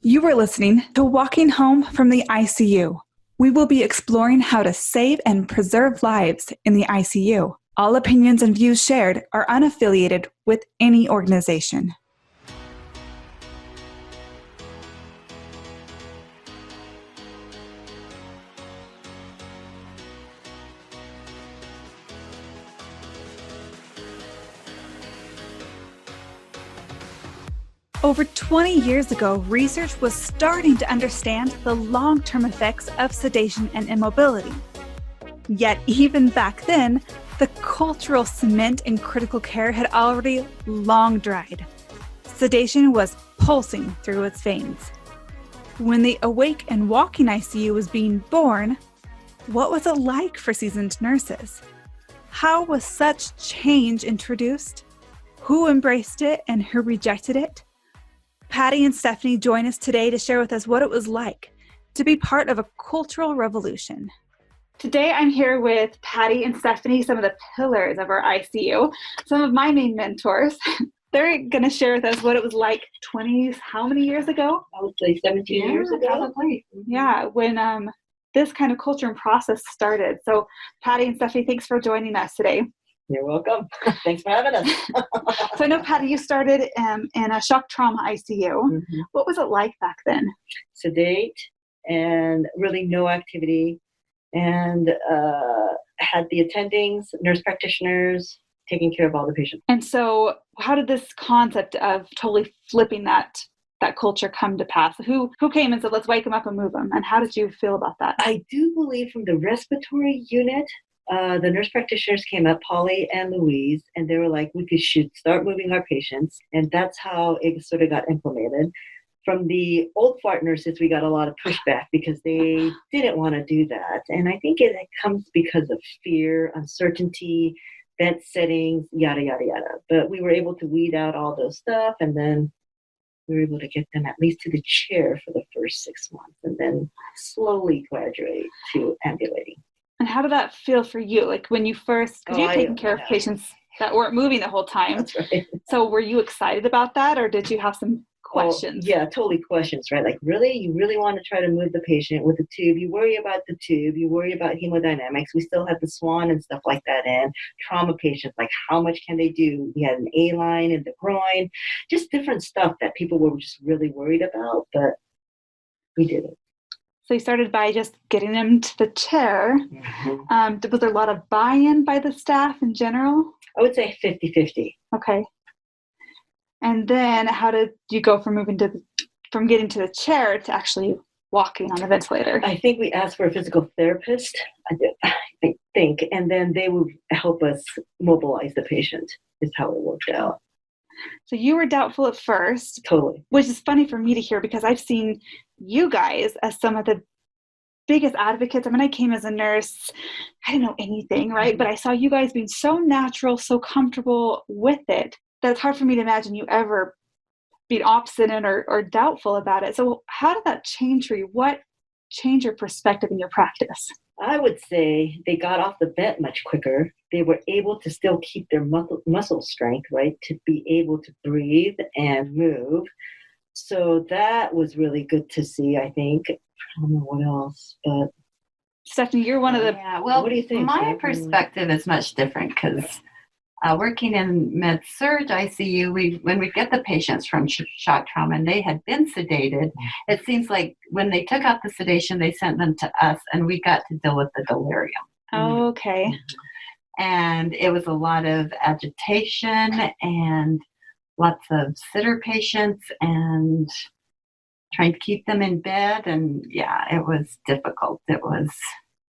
You are listening to Walking Home from the ICU. We will be exploring how to save and preserve lives in the ICU. All opinions and views shared are unaffiliated with any organization. Over 20 years ago, research was starting to understand the long-term effects of sedation and immobility. Yet even back then, the cultural cement in critical care had already long dried. Sedation was pulsing through its veins. When the Awake and Walking ICU was being born, what was it like for seasoned nurses? How was such change introduced? Who embraced it and who rejected it? Patty and Stephanie join us today to share with us what it was like to be part of a cultural revolution. Today I'm here with Patty and Stephanie, some of the pillars of our ICU, some of my main mentors. They're going to share with us what it was like how many years ago? I would say 17 years ago. Probably. Yeah, when this kind of culture and process started. So Patty and Stephanie, thanks for joining us today. You're welcome. Thanks for having us. So I know, Patty, you started in a shock trauma ICU. Mm-hmm. What was it like back then? Sedate and really no activity, and had the attendings, nurse practitioners, taking care of all the patients. And so how did this concept of totally flipping that culture come to pass? Who came and said, let's wake them up and move them? And how did you feel about that? I do believe from the respiratory unit, the nurse practitioners came up, Polly and Louise, and they were like, should start moving our patients. And that's how it sort of got implemented. From the old fart nurses, we got a lot of pushback because they didn't want to do that. And I think it comes because of fear, uncertainty, bed settings, yada, yada, yada. But we were able to weed out all those stuff, and then we were able to get them at least to the chair for the first 6 months, and then slowly graduate to ambulating. And how did that feel for you? Like when you first, because you're taking care of patients that weren't moving the whole time. That's right. So were you excited about that, or did you have some questions? Oh, yeah, totally questions, right? Like, really? You really want to try to move the patient with the tube? You worry about the tube. You worry about hemodynamics. We still had the swan and stuff like that in. Trauma patients, like how much can they do? We had an A-line in the groin. Just different stuff that people were just really worried about, but we did it. So you started by just getting them to the chair. Mm-hmm. Was there a lot of buy-in by the staff in general? I would say 50-50. Okay. And then how did you go from from getting to the chair to actually walking on the ventilator? I think we asked for a physical therapist, I think, and then they would help us mobilize the patient, is how it worked out. So you were doubtful at first. Totally. Which is funny for me to hear because I've seen you guys as some of the biggest advocates. I mean, I came as a nurse, I didn't know anything, right? Mm-hmm. But I saw you guys being so natural, so comfortable with it, that it's hard for me to imagine you ever being obstinate or doubtful about it. So how did that change for you? What changed your perspective in your practice? I would say they got off the bed much quicker. They were able to still keep their muscle strength, right, to be able to breathe and move. So that was really good to see, I think. I don't know what else, but... Stephanie, you're one of the... Yeah, well, what do you think, my Stephanie? perspective is much different because working in med-surg ICU, when we get the patients from shock trauma and they had been sedated, it seems like when they took out the sedation, they sent them to us and we got to deal with the delirium. Oh, okay. And it was a lot of agitation and lots of sitter patients and trying to keep them in bed. And yeah, it was difficult. It was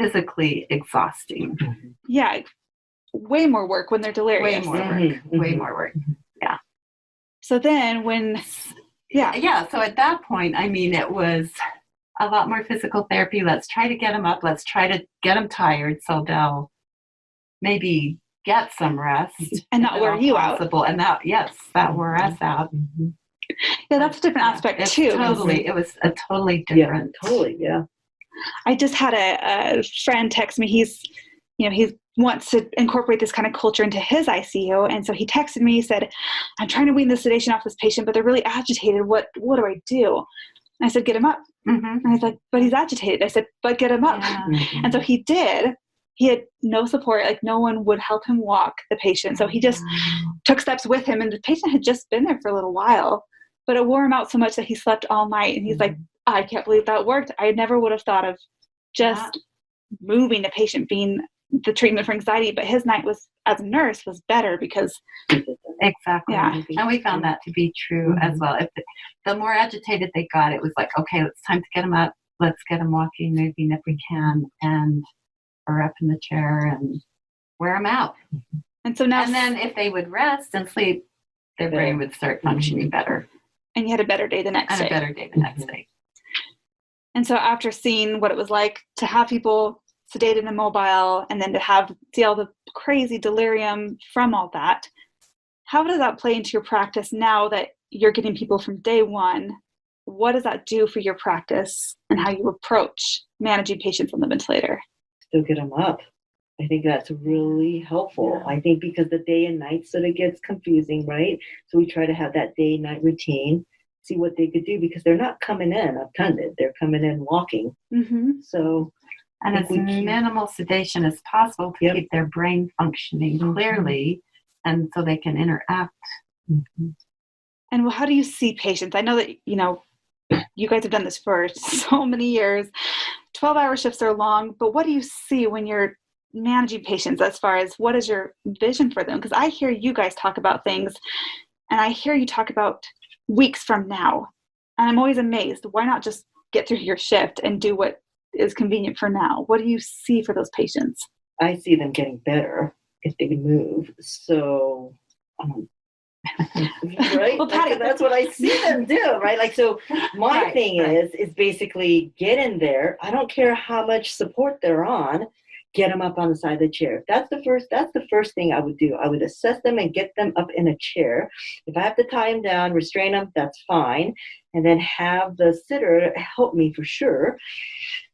physically exhausting. Yeah. Way more work when they're delirious. Way more work. Mm-hmm. Way more work. Yeah. So then so at that point, I mean, it was a lot more physical therapy. Let's try to get them up. Let's try to get them tired so they'll maybe get some rest and not wear you possible. out. And that wore us out. Mm-hmm. Yeah, that's a different aspect too. Totally, it was a totally different. Yeah, totally. Yeah. I just had a friend text me. He wants to incorporate this kind of culture into his ICU. And so he texted me, he said, I'm trying to wean the sedation off this patient, but they're really agitated. What do I do? I said, get him up. Mm-hmm. And he's like, but he's agitated. I said, but get him up. Yeah. And so he did. He had no support. Like no one would help him walk the patient. So he just took steps with him. And the patient had just been there for a little while, but it wore him out so much that he slept all night. And he's like, I can't believe that worked. I never would have thought of just moving the patient being the treatment for anxiety. But his night was, as a nurse, was better because. Exactly. Yeah. And we found that to be true as well. If the more agitated they got, it was like, okay, it's time to get them up. Let's get them walking, moving if we can, or up in the chair and wear them out. And so now, and then if they would rest and sleep, their brain would start functioning better. And you had a better day the next day. And a better day the next day. And so after seeing what it was like to have people sedated and immobile, and then to see all the crazy delirium from all that, how does that play into your practice now that you're getting people from day one? What does that do for your practice and how you approach managing patients on the ventilator? Still get them up. I think that's really helpful. Yeah. I think because the day and night sort of gets confusing, right? So we try to have that day-night routine, see what they could do, because they're not coming in untended. They're coming in walking. Mm-hmm. So, and as minimal sedation as possible to keep their brain functioning clearly, and so they can interact. Mm-hmm. And how do you see patients? I know that, you guys have done this for so many years. 12-hour shifts are long, but what do you see when you're managing patients as far as what is your vision for them? Because I hear you guys talk about things, and I hear you talk about weeks from now. And I'm always amazed. Why not just get through your shift and do what is convenient for now? What do you see for those patients? I see them getting better if they can move. So, right? Well, Patty, that's what I see them do, right? Like, so my thing is basically get in there. I don't care how much support they're on. Get them up on the side of the chair. That's the first thing I would do. I would assess them and get them up in a chair. If I have to tie them down, restrain them, that's fine. And then have the sitter help me for sure.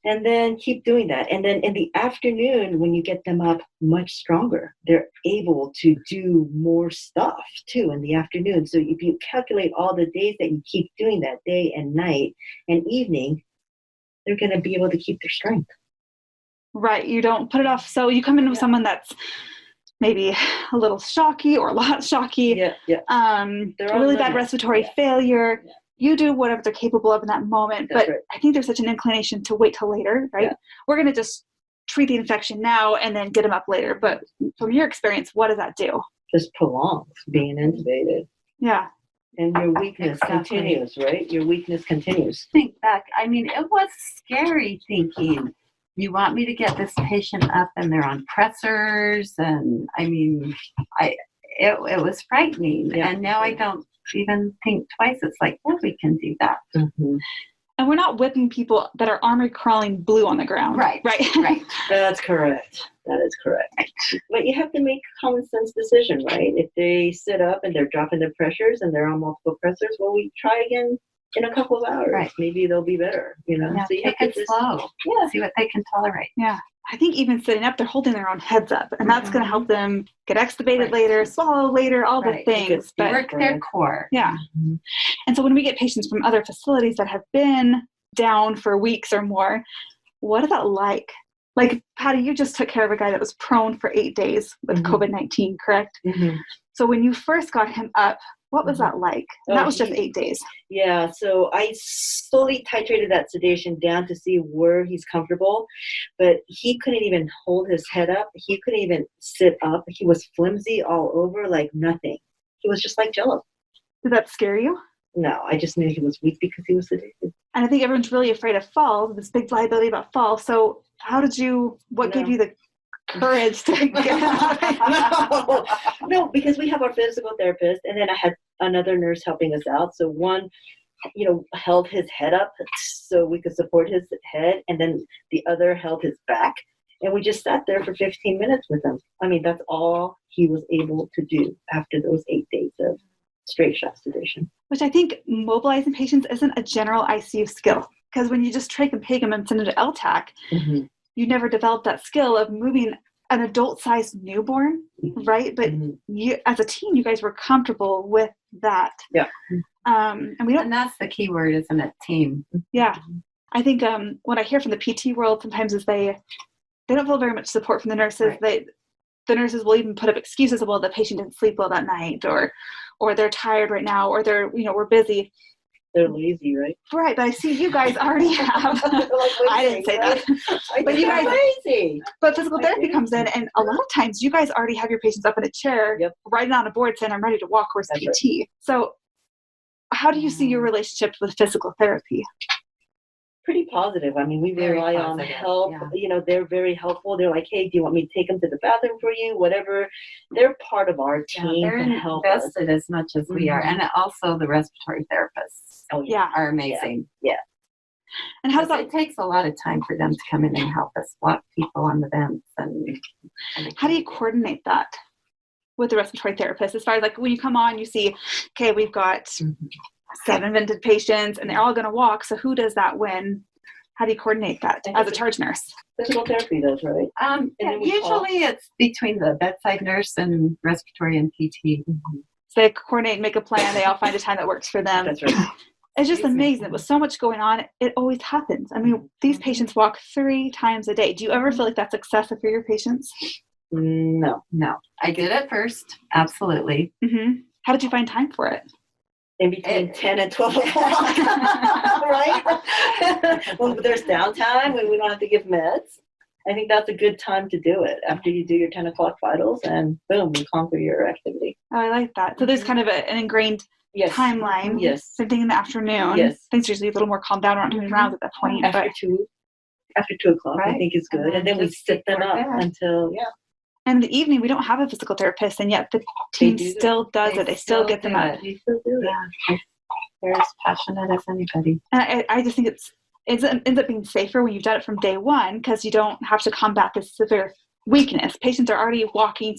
And then keep doing that. And then in the afternoon, when you get them up much stronger, they're able to do more stuff too in the afternoon. So if you calculate all the days that you keep doing that, day and night and evening, they're going to be able to keep their strength. Right. You don't put it off. So you come in with someone that's maybe a little shocky or a lot shocky. Really bad respiratory failure. Yeah. You do whatever they're capable of in that moment. That's but I think there's such an inclination to wait till later, right? Yeah. We're going to just treat the infection now and then get them up later. But from your experience, what does that do? Just prolongs being intubated. Yeah. And your weakness continues, right? Your weakness continues. Think back. I mean, it was scary thinking, you want me to get this patient up and they're on pressers. And I mean, it was frightening. Yeah. And now I don't even think twice. It's like, yeah, we can do that. Mm-hmm. And we're not whipping people that are army crawling blue on the ground. Right. That's correct. That is correct. But you have to make a common sense decision, right? If they sit up and they're dropping their pressures and they're on multiple pressors, well, we try again in a couple of hours. Right. Maybe they'll be better, Yeah, so you take it slow. Yeah. See what they can tolerate. Yeah. I think even sitting up, they're holding their own heads up, and that's going to help them get extubated later, swallow later, all the things. But work their core. Yeah. Mm-hmm. And so when we get patients from other facilities that have been down for weeks or more, what is that like? Like, Patty, you just took care of a guy that was prone for 8 days with COVID-19, correct? Mm-hmm. So when you first got him up, what was that like? And that was just 8 days. Yeah, so I slowly titrated that sedation down to see where he's comfortable, but he couldn't even hold his head up. He couldn't even sit up. He was flimsy all over, like nothing. He was just like Jello. Did that scare you? No, I just knew he was weak because he was sedated. And I think everyone's really afraid of falls, this big liability about fall. So what gave you the courage to get out? No, because we have our physical therapist, and then I had another nurse helping us out. So one, held his head up so we could support his head, and then the other held his back. And we just sat there for 15 minutes with him. I mean, that's all he was able to do after those 8 days of straight shot sedation. Which I think mobilizing patients isn't a general ICU skill. Because when you just trach and peg them and send them to LTAC, you never develop that skill of moving an adult-sized newborn, right? But you, as a team, you guys were comfortable with that. Yeah. And we don't. And that's the key word, isn't it? Team. Yeah. I think what I hear from the PT world sometimes is they don't feel very much support from the nurses. Right. The nurses will even put up excuses of, well, the patient didn't sleep well that night, or they're tired right now, or they're, we're busy. They're lazy, right? Right, but I see you guys already have. I didn't say that. But you guys, lazy. but physical therapy comes in, and a lot of times you guys already have your patients up in a chair, writing on a board saying, "I'm ready to walk." Where's PT? Right. So, how do you see your relationship with physical therapy? Pretty positive. I mean, we rely on help. Yeah. They're very helpful. They're like, hey, do you want me to take them to the bathroom for you? Whatever. They're part of our team. They're invested as much as we are. And also the respiratory therapists are amazing. Yeah. And how does that? It takes a lot of time for them to come in and help us walk people on the vents. And how do you coordinate that with the respiratory therapist? As far as like when you come on, you see, okay, we've got 7 vented patients and they're all going to walk. So who does that when? How do you coordinate that as a charge nurse? Physical therapy does, right? Usually it's between the bedside nurse and respiratory and PT. So they coordinate, make a plan. They all find a time that works for them. That's right. It's just amazing. With so much going on, it always happens. I mean, these patients walk 3 times a day. Do you ever feel like that's excessive for your patients? No. I did at first. Absolutely. Mm-hmm. How did you find time for it? In between 10 and 12 o'clock, right? When there's downtime, when we don't have to give meds. I think that's a good time to do it after you do your 10 o'clock vitals and boom, you conquer your activity. Oh, I like that. So there's kind of an ingrained timeline. Yes. Same thing in the afternoon. Yes. Things are usually a little more calmed down around rounds at that point. After 2 o'clock, right. I think is good. And then we sit them up until, And in the evening, we don't have a physical therapist, and yet the team still does it. They still get them up. They still do it. Yeah. They're as passionate as anybody. And I just think it ends up being safer when you've done it from day one, because you don't have to combat this severe weakness. Patients are already walking,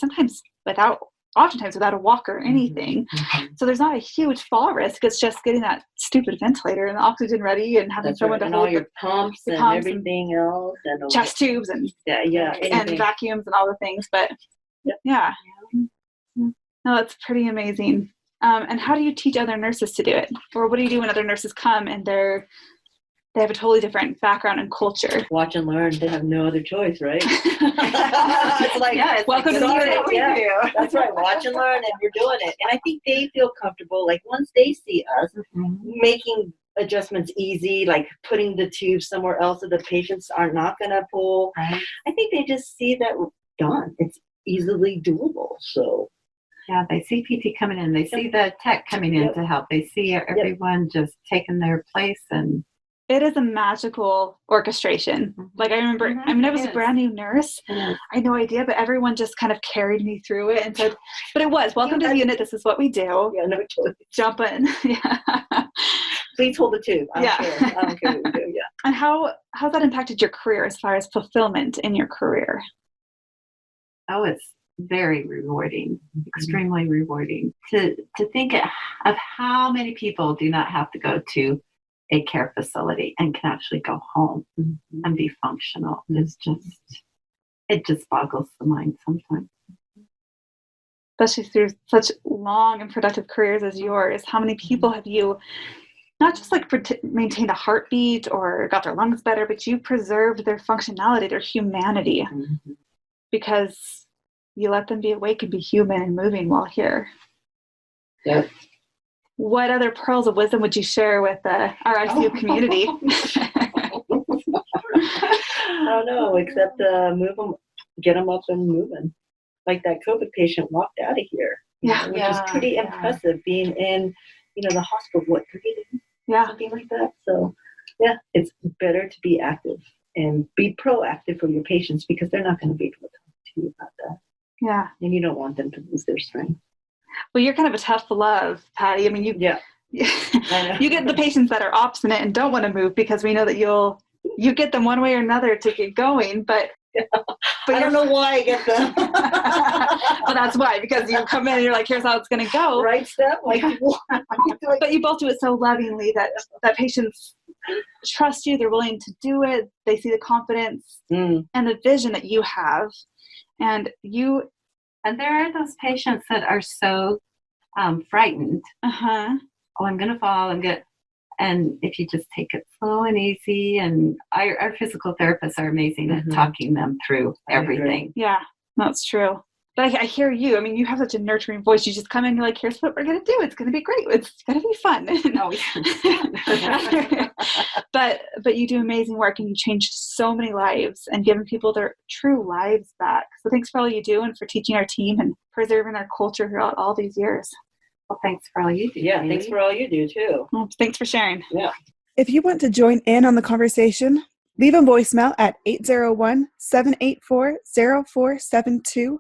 oftentimes without a walker or anything. Mm-hmm. So there's not a huge fall risk. It's just getting that stupid ventilator and the oxygen ready and having someone to hold all your pumps and everything else. And chest tubes and and vacuums and all the things. But no, it's pretty amazing. And how do you teach other nurses to do it? Or what do you do when other nurses come and they have a totally different background and culture? Watch and learn. They have no other choice, right? It's like, welcome to what we do. That's right. Watch and learn, and we're doing it. And I think they feel comfortable. Like once they see us making adjustments easy, like putting the tube somewhere else so the patients are not going to pull. Right. I think they just see that done. It's easily doable. So. Yeah, they see PT coming in. They see the tech coming in to help. They see everyone just taking their place and. It is a magical orchestration. Like I remember, I was a brand new nurse. I had no idea, but everyone just kind of carried me through it and said, but it was, welcome to the unit. This is what we do. Yeah, no choice. Jump in. Please hold the tube. I don't care what we do. Yeah. And how's that impacted your career as far as fulfillment in your career? Oh, it's very rewarding, extremely rewarding to think of how many people do not have to go to a care facility and can actually go home and be functional. It just boggles the mind sometimes. Especially through such long and productive careers as yours, how many people have you not just like maintained a heartbeat or got their lungs better, but you preserved their functionality, their humanity, because you let them be awake and be human and moving while here. Yep. What other pearls of wisdom would you share with our ICU community? I don't know, except move them, get them up and moving. Like that COVID patient walked out of here, which is pretty impressive. Being in, the hospital, 3 days, something like that. So, it's better to be active and be proactive for your patients because they're not going to be able to talk to you about that. Yeah, and you don't want them to lose their strength. Well, you're kind of a tough love, Patty. I mean, you get the patients that are obstinate and don't want to move because we know that you get them one way or another to get going. But I don't know why I get them. Well, that's why, because you come in and you're like, here's how it's going to go. Right step. But you both do it so lovingly that patients trust you. They're willing to do it. They see the confidence and the vision that you have. And there are those patients that are so frightened oh, I'm going to fall. And if you just take it slow and easy, and our physical therapists are amazing at talking them through everything. Yeah, that's true. But I hear you. I mean, you have such a nurturing voice. You just come in and you're like, here's what we're going to do. It's going to be great. It's going to be fun. Oh, yeah. But you do amazing work, and you change so many lives and giving people their true lives back. So thanks for all you do and for teaching our team and preserving our culture throughout all these years. Well, thanks for all you do. Yeah, Amy. thanks for all you do too. Well, thanks for sharing. Yeah. If you want to join in on the conversation, leave a voicemail at 801-784-0472